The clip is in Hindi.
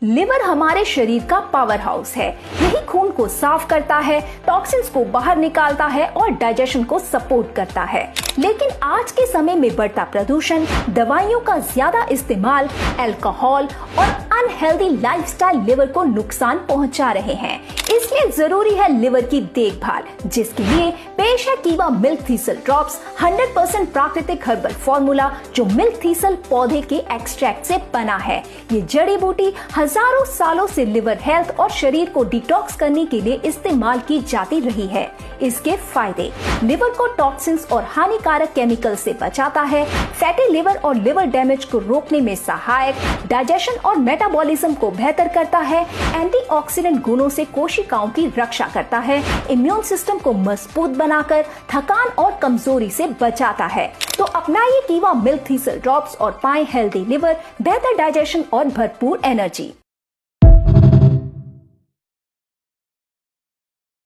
लिवर हमारे शरीर का पावर हाउस है। यही खून को साफ करता है, टॉक्सिन्स को बाहर निकालता है और डाइजेशन को सपोर्ट करता है। लेकिन आज के समय में बढ़ता प्रदूषण, दवाइयों का ज्यादा इस्तेमाल, अल्कोहल और अनहेल्दी लाइफस्टाइल लिवर को नुकसान पहुंचा रहे हैं। इसलिए जरूरी है लिवर की देखभाल, जिसके लिए पेश है कीवा मिल्क थीसल ड्रॉप्स, 100% प्राकृतिक हर्बल फॉर्मूला जो मिल्क थीसल पौधे के एक्सट्रैक्ट से बना है। ये जड़ी बूटी हजारों सालों से लिवर हेल्थ और शरीर को डिटॉक्स करने के लिए इस्तेमाल की जाती रही है। इसके फायदे: लिवर को टॉक्सिन्स और हानिकारक केमिकल से बचाता है, फैटी लिवर और लिवर डैमेज को रोकने में सहायक, डाइजेशन और मेटाबॉलिज्म को बेहतर करता है, एंटीऑक्सीडेंट गुणों से कोशिकाओं की रक्षा करता है, इम्यून सिस्टम को मजबूत बनाकर थकान और कमजोरी से बचाता है। तो अपनाइए कीवा मिल्क थीसल ड्रॉप्स और पाएं हेल्दी लिवर, बेहतर डाइजेशन और भरपूर एनर्जी।